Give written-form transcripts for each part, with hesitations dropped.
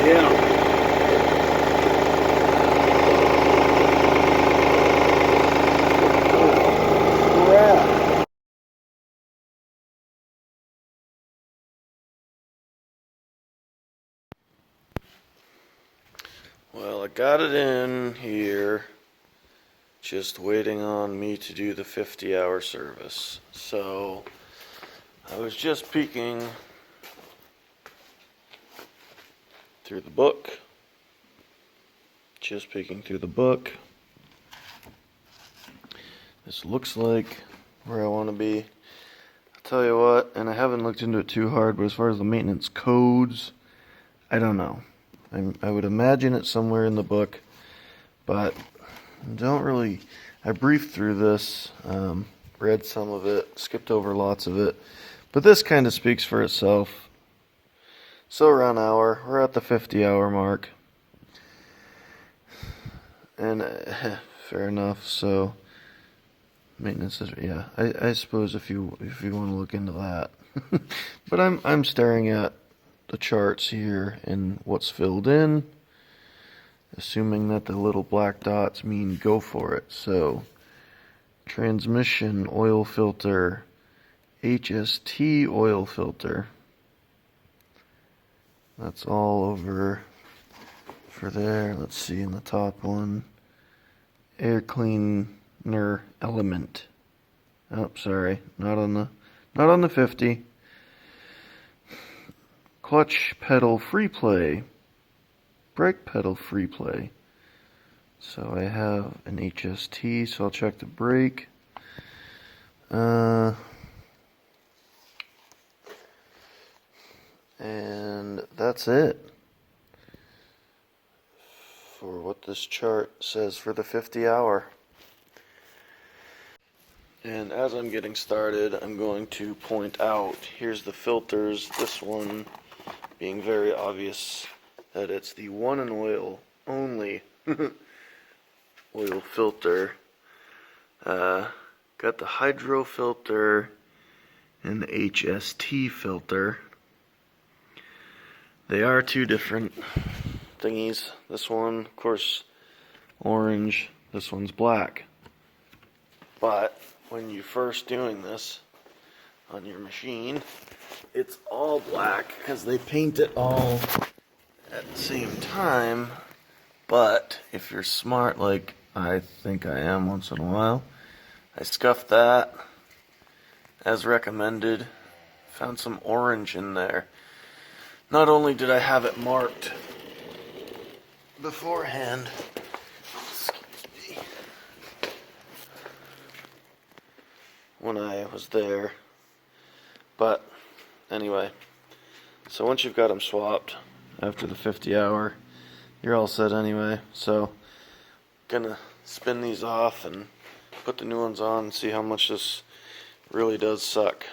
Yeah. Crap. Well, I got it in here, just waiting on me to do the 50-hour service. So I was just peeking through the book. Just peeking through the book. This looks like where I want to be. I'll tell you what, and I haven't looked into it too hard, but as far as the maintenance codes, I don't know. I would imagine it's somewhere in the book, but don't really. I briefed through this, read some of it, skipped over lots of it, but this kind of speaks for itself. So around an hour, we're at the 50-hour mark, and fair enough. So maintenance is, yeah. I suppose if you want to look into that, but I'm staring at the charts here and what's filled in, assuming that the little black dots mean go for it. So transmission oil filter, HST oil filter. That's all over for there. Let's see in the top one. Air cleaner element. Oh, sorry, not on the 50. Clutch pedal free play. Brake pedal free play. So I have an HST, so I'll check the brake. And that's it for what this chart says for the 50-hour. And as I'm getting started, I'm going to point out, here's the filters, this one being very obvious that it's the one and oil only oil filter. Got the hydro filter and the HST filter. They are two different thingies. This one, of course, orange. This one's black. But when you're first doing this on your machine, it's all black because they paint it all at the same time. But if you're smart, like I think I am once in a while, I scuffed that as recommended. Found some orange in there. Not only did I have it marked beforehand, excuse me, when I was there, but anyway, so once you've got them swapped after the 50-hour, you're all set anyway. So gonna spin these off and put the new ones on and see how much this really does suck.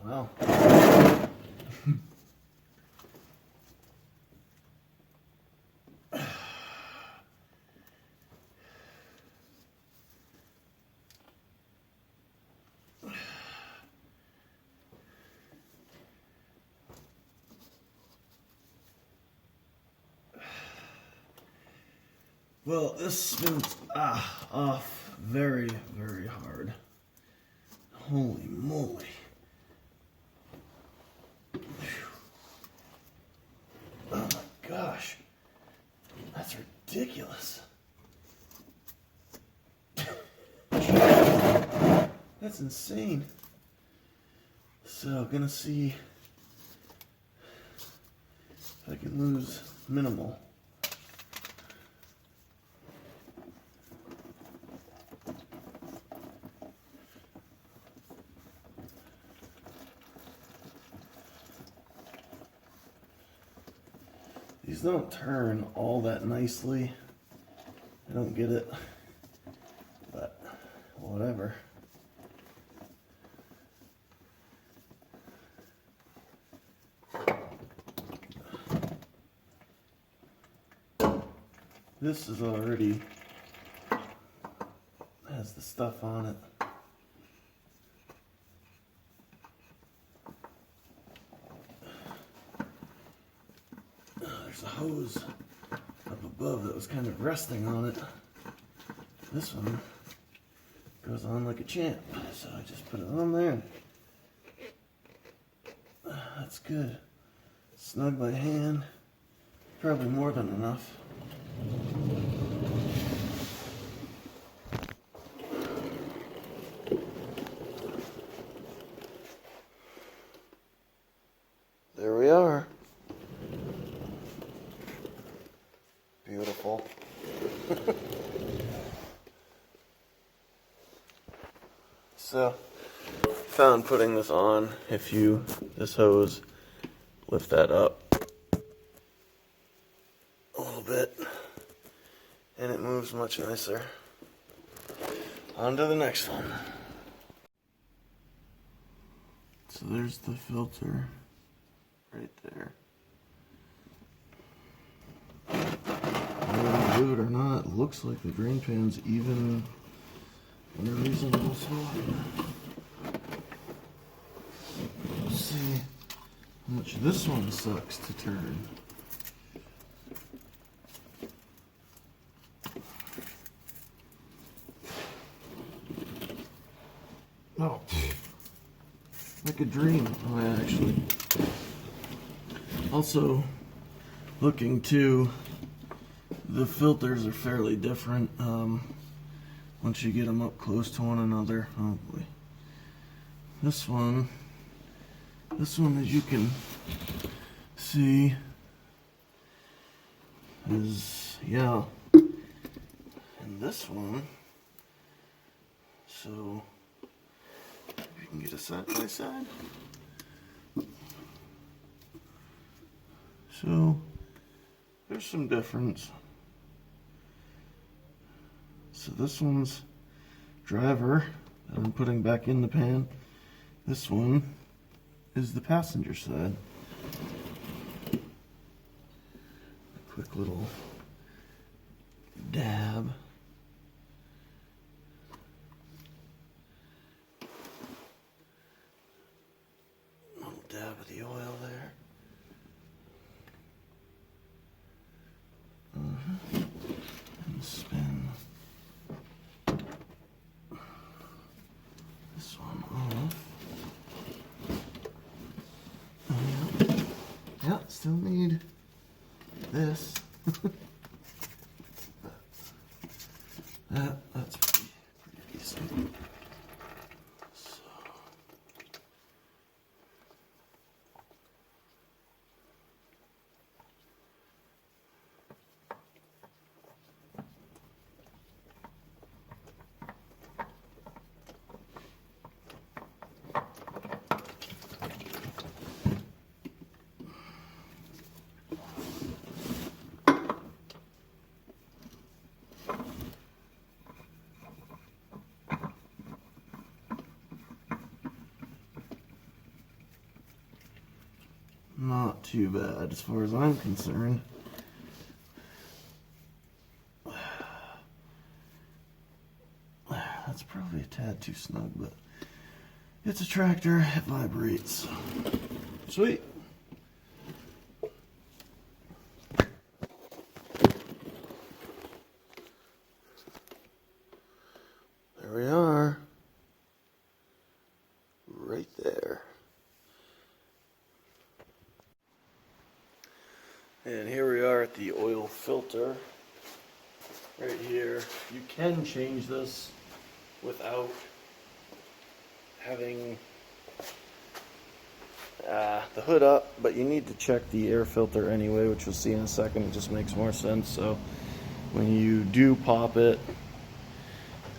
Well, well, this spins off very, very hard. Holy moly. Oh my gosh. That's ridiculous. That's insane. So, gonna see if I can lose minimal. These don't turn all that nicely. I don't get it, but whatever. This is already has the stuff on it. There's a hose up above that was kind of resting on it. This one goes on like a champ, so I just put it on there. That's good. Snug my hand. Probably more than enough. There we are. Beautiful. So, found putting this on, if you, this hose, lift that up a little bit, and it moves much nicer. On to the next one. So there's the filter right there. And believe it or not, it looks like the drain pan's even in a reasonable spot. Let's see how much this one sucks to turn. Oh, like a dream. Oh, yeah, actually. Also, looking too, the filters are fairly different once you get them up close to one another. Oh boy. This one, as you can see, is, yeah. And this one, so you can get a side by side. So there's some difference. So this one's driver that I'm putting back in the pan. This one is the passenger side. A quick little dab. Little dab of the oil there. And spin this one off. Yeah, still need this. That's pretty decent. So. Not too bad as far as I'm concerned. That's probably a tad too snug, but it's a tractor, it vibrates. Sweet. There we are. Right there. And here we are at the oil filter. Right here. You can change this without having the hood up, but you need to check the air filter anyway, which we'll see in a second. It just makes more sense. So when you do pop it,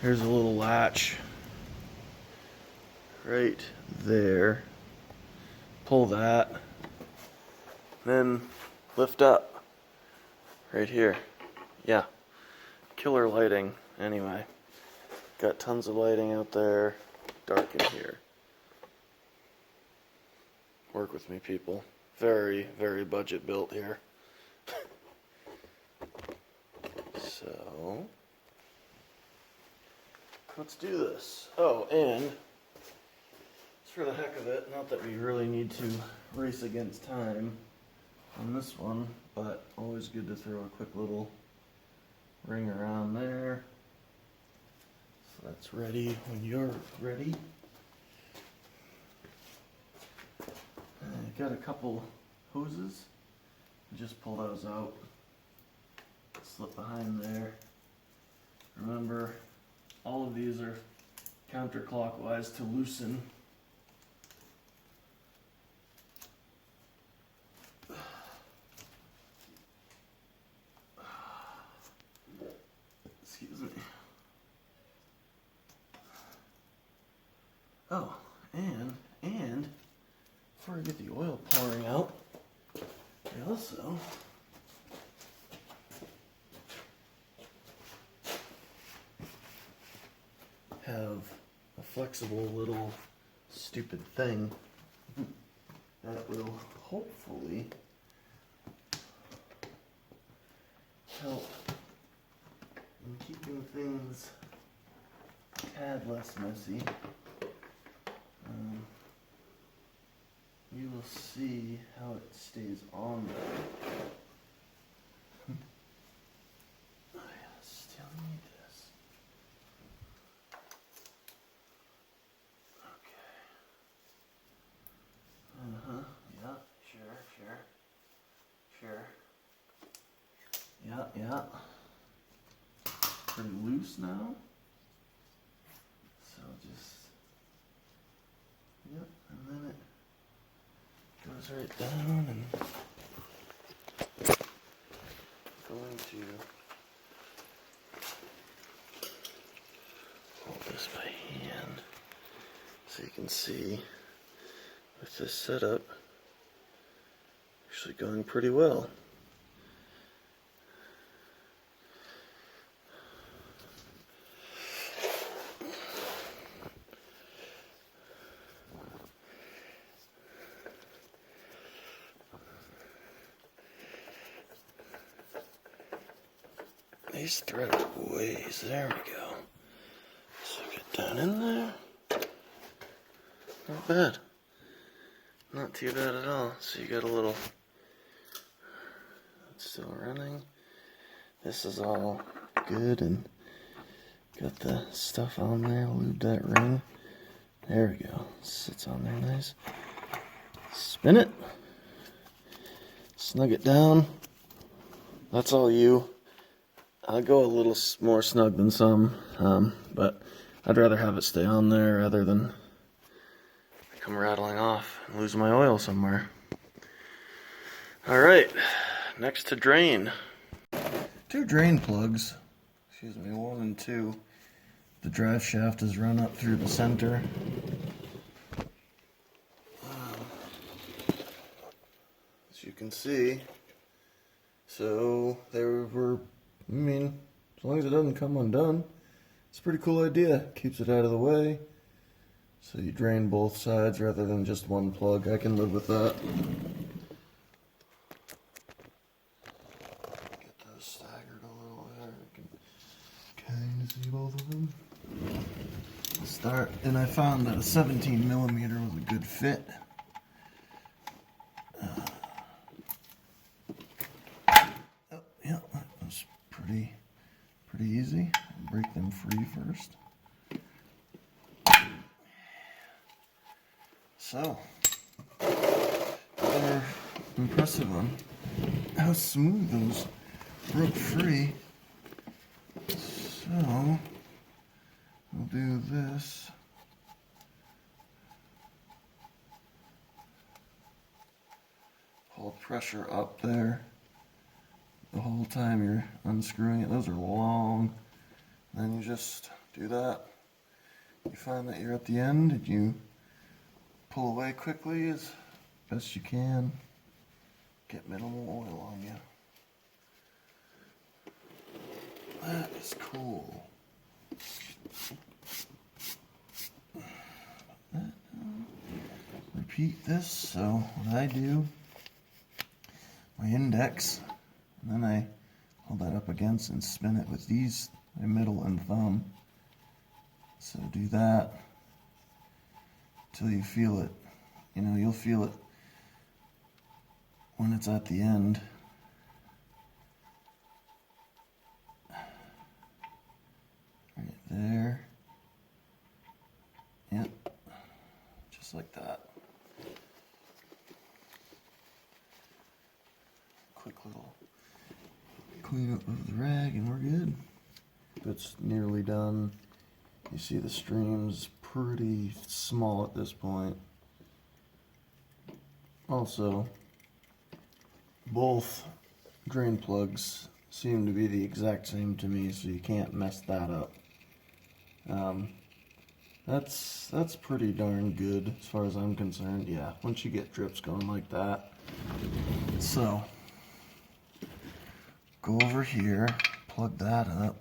here's a little latch right there. Pull that, then lift up right here. Yeah, killer lighting. Anyway, got tons of lighting out there, dark in here. Work with me, people. Very, very budget built here. So let's do this. Oh, and just for the heck of it, not that we really need to race against time on this one, but always good to throw a quick little ring around there. So that's ready when you're ready. I got a couple hoses. Just pull those out. Slip behind there. Remember, all of these are counterclockwise to loosen. Excuse me. Oh, and before I get the oil pouring out, I also have a flexible little stupid thing that will hopefully help in keeping things a tad less messy. You will see how it stays on there. I still need this. Okay. Yeah, sure. Yeah. Pretty loose now. So just, yep, and then it goes right down, and going to hold this by hand so you can see with this setup actually going pretty well. These threads are ways. There we go. So get down in there. Not bad. Not too bad at all. So you got a little. It's still running. This is all good and got the stuff on there. Lube that ring. There we go. Sits on there nice. Spin it. Snug it down. That's all you. I'll go a little more snug than some, but I'd rather have it stay on there rather than come rattling off and lose my oil somewhere. Alright, next to drain. 2 drain plugs, excuse me, 1 and 2. The drive shaft is run up through the center. As you can see, so they were, I mean, as long as it doesn't come undone, it's a pretty cool idea. Keeps it out of the way. So you drain both sides rather than just one plug. I can live with that. Get those staggered a little there. You can kind of see both of them. Start, and I found that a 17 millimeter was a good fit. Yeah, that was pretty easy. Break them free first. So, they're impressive on how smooth those broke free. So, we'll do this. Hold pressure up there the whole time you're unscrewing it. Those are long. Then you just do that. You find that you're at the end and you pull away quickly as best you can. Get minimal oil on you. That is cool. Repeat this. So what I do, my index, and then I hold that up against and spin it with these, my middle and thumb. So do that till you feel it. You know, you'll feel it when it's at the end. Right there. Yep. Just like that. Quick little clean up of the rag and we're good. It's nearly done. You see the stream's pretty small at this point. Also, both drain plugs seem to be the exact same to me, so you can't mess that up. That's pretty darn good as far as I'm concerned. Yeah, once you get drips going like that. So, go over here, plug that up.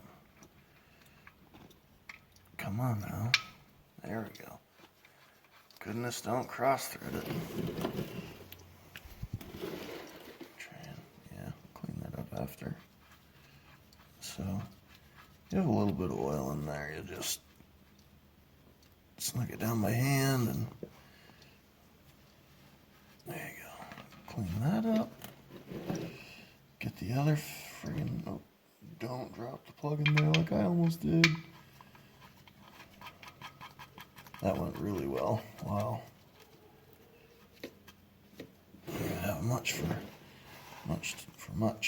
Come on now. There we go. Goodness, don't cross thread it. Yeah, clean that up after. So, you have a little bit of oil in there. You just snug it down by hand and there you go. Clean that up. Get the other friggin', oh, don't drop the plug in there like I almost did. That went really well. Wow. I don't have much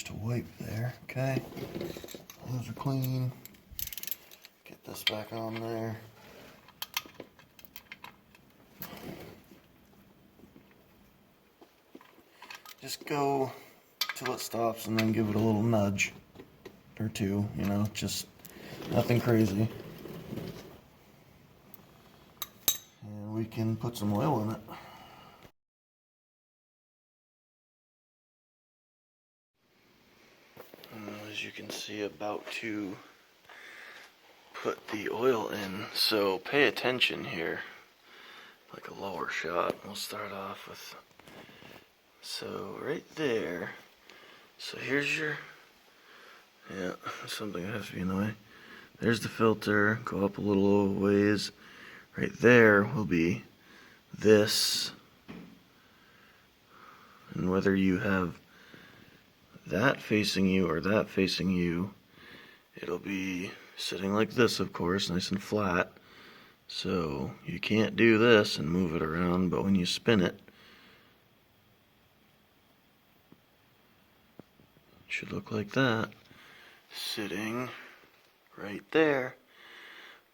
to wipe there. Okay. Those are clean. Get this back on there. Just go till it stops and then give it a little nudge or two, you know, just nothing crazy. And we can put some oil in it. As you can see, about to put the oil in, so pay attention here, like a lower shot. We'll start off with, so right there, so here's your, yeah, something that has to be in the way. There's the filter, go up a little ways. Right there will be this, and whether you have that facing you or that facing you, it'll be sitting like this, of course, nice and flat. So you can't do this and move it around, but when you spin it, it should look like that, sitting right there,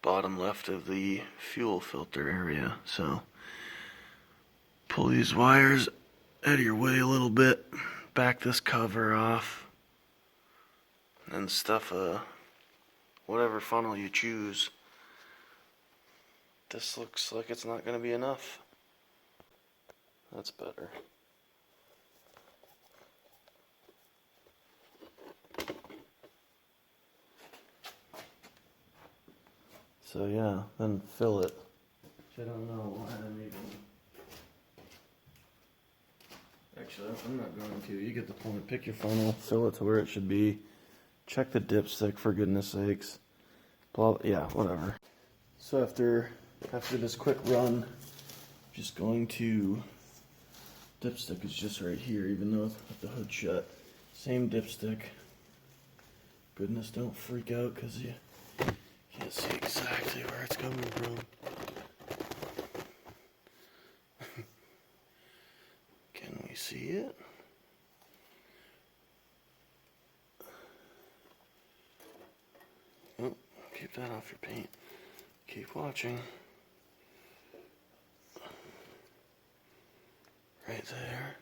bottom left of the fuel filter area. So pull these wires out of your way a little bit, back this cover off, and stuff whatever funnel you choose. This looks like it's not going to be enough. That's better. So yeah, then fill it. Which I don't know why I'm even... Actually, I'm not going to. You get the point. Pick your funnel, fill it to where it should be. Check the dipstick, for goodness sakes. Blah, yeah, whatever. So after this quick run, I'm just going to... Dipstick is just right here, even though with the hood shut. Same dipstick. Goodness, don't freak out because you can't see exactly where it's coming from. Can we see it? Oh, keep that off your paint. Keep watching. Right there.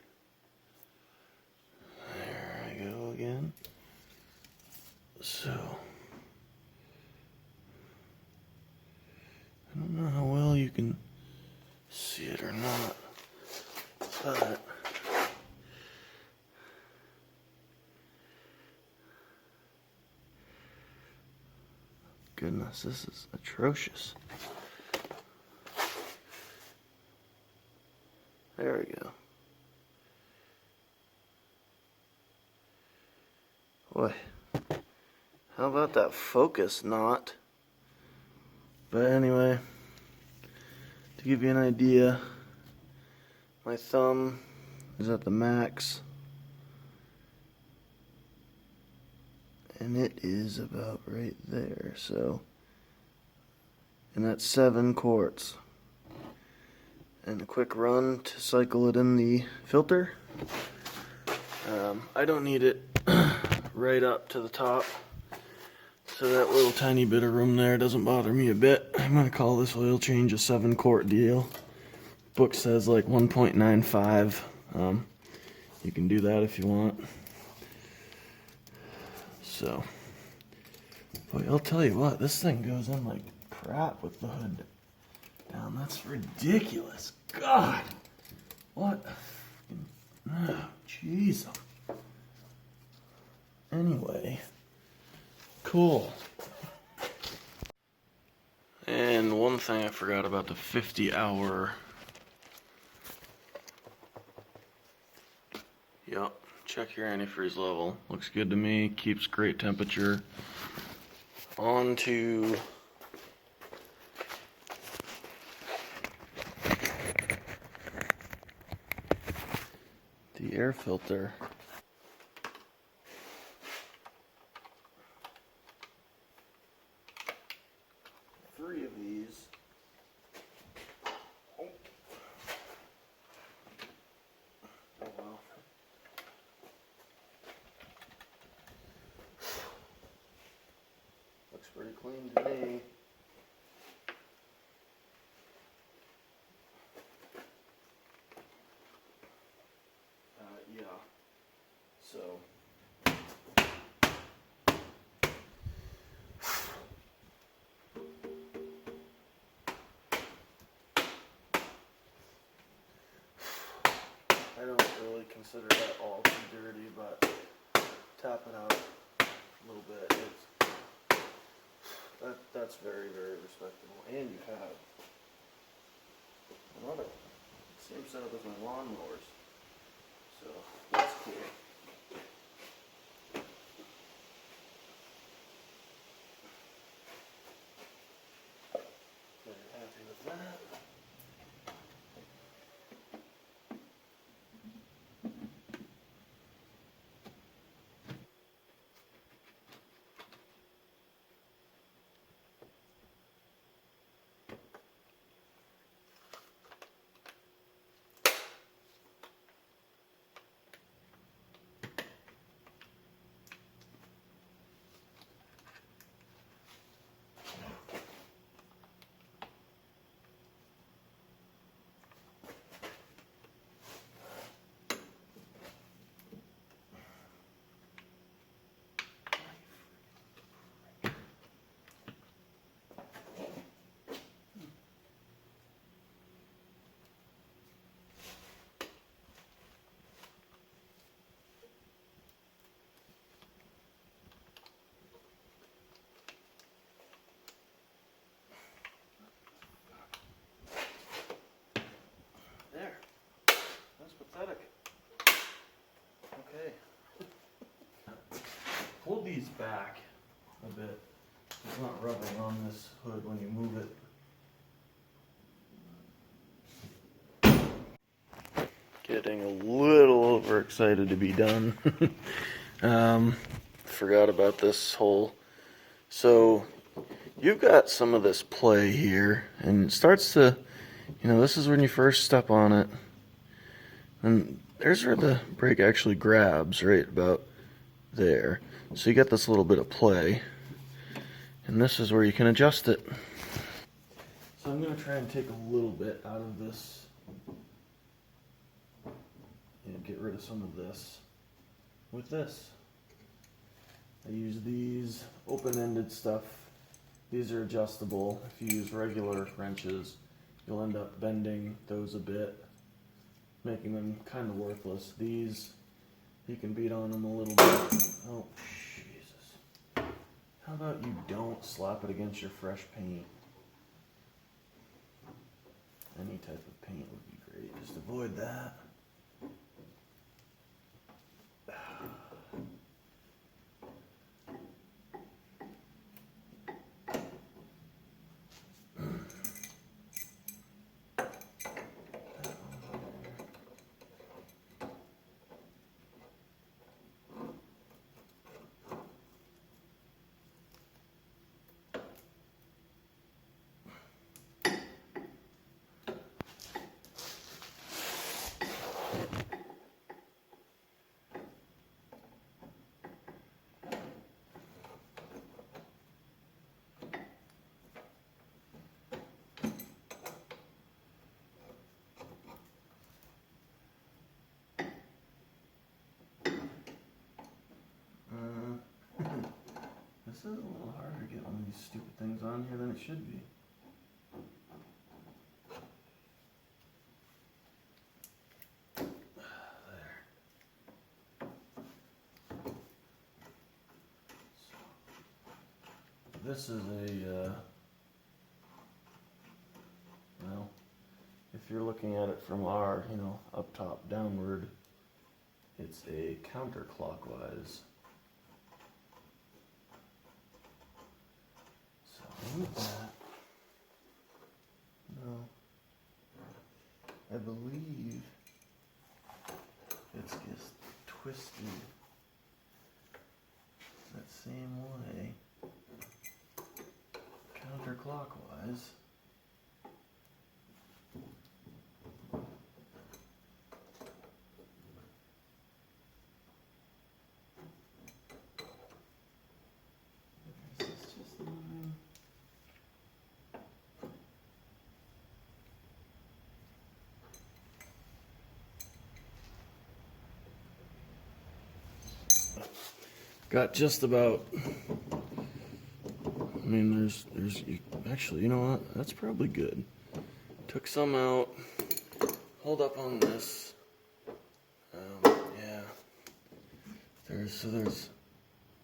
There I go again. So, I don't know how well you can see it or not, but goodness, this is atrocious. There we go. Boy, How about that focus knot? But anyway, to give you an idea, my thumb is at the max, and it is about right there. So, and that's 7 quarts. And a quick run to cycle it in the filter. I don't need it right up to the top, so that little tiny bit of room there doesn't bother me a bit. I'm gonna call this oil change a 7-quart deal. Book says like 1.95. You can do that if you want. So, boy, I'll tell you what, this thing goes in like crap with the hood down. That's ridiculous. God, what? Oh, jeez. Anyway, cool. And one thing I forgot about the 50-hour. Yep, check your antifreeze level. Looks good to me. Keeps great temperature. On to the air filter. 3 of these. Oh, well. Looks pretty clean to me. Yeah. So. I don't really consider that all too dirty, but tap it out a little bit. That's very, very respectable. And you have another one. Same setup as my lawnmowers. So that's cool. Very happy with that. There. That's pathetic. Okay. Pull these back a bit. It's not rubbing on this hood when you move it. Getting a little overexcited to be done. Forgot about this hole. So you've got some of this play here, and it starts to, this is when you first step on it. And there's where the brake actually grabs, right about there. So you get this little bit of play, and this is where you can adjust it. So I'm going to try and take a little bit out of this and get rid of some of this with this. I use these open-ended stuff. These are adjustable. If you use regular wrenches, you'll end up bending those a bit, making them kind of worthless. These, you can beat on them a little bit. Oh, Jesus. How about you don't slap it against your fresh paint? Any type of paint would be great. Just avoid that. is a little harder to get one of these stupid things on here than it should be. There. So, this is a, well, if you're looking at it from our, up top downward, it's a counterclockwise. So with that, no, I believe it's just twisted that same way, counterclockwise. Got just about, actually, you know what? That's probably good. Took some out, hold up on this. Yeah. There's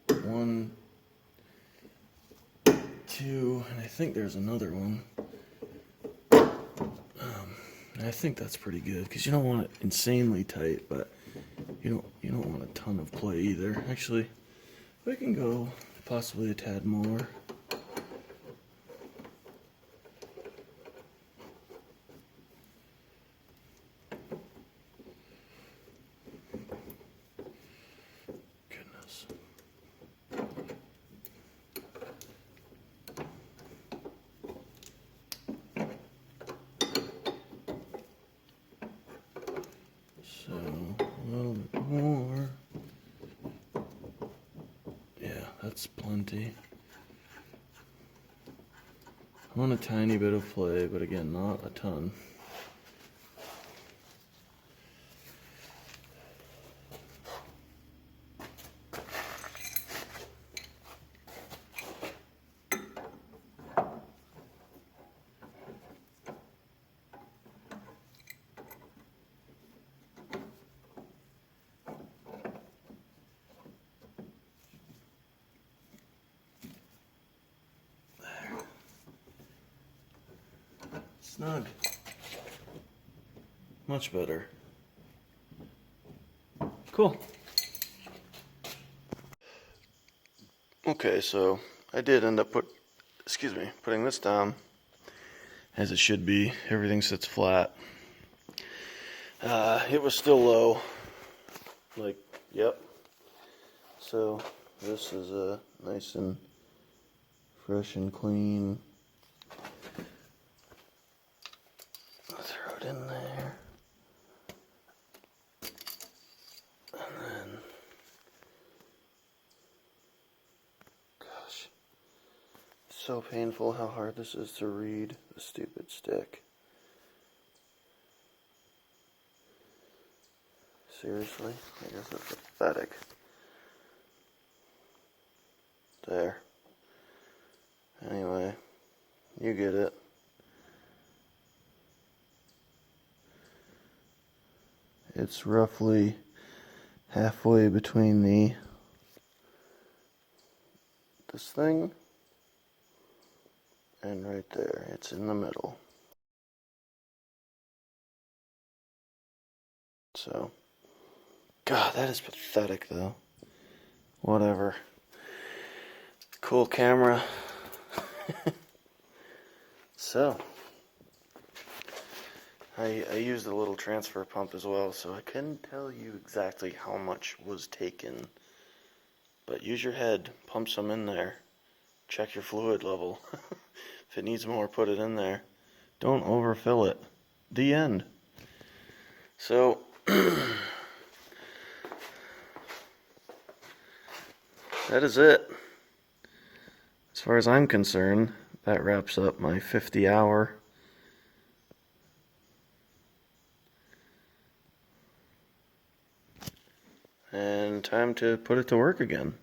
1, 2, and I think there's another one. I think that's pretty good because you don't want it insanely tight, but you don't want a ton of play either. Actually, we can go possibly a tad more. Goodness. So, a little bit more. Yeah, that's plenty. I want a tiny bit of play, but again, not a ton. Snug. Much better. Cool. Okay, so I did end up putting this down as it should be. Everything sits flat. It was still low. Yep. So this is nice and fresh and clean. Throw it in there. And then, gosh, so painful how hard this is to read the stupid stick. Seriously? I guess that's pathetic. There. Anyway, you get it. It's roughly halfway between this thing and right there. It's in the middle. So, God, that is pathetic though. Whatever. Cool camera. So, I used a little transfer pump as well, so I couldn't tell you exactly how much was taken. But use your head, pump some in there. Check your fluid level. If it needs more, put it in there. Don't overfill it. The end. So, that is it. As far as I'm concerned, that wraps up my 50-hour. And time to put it to work again.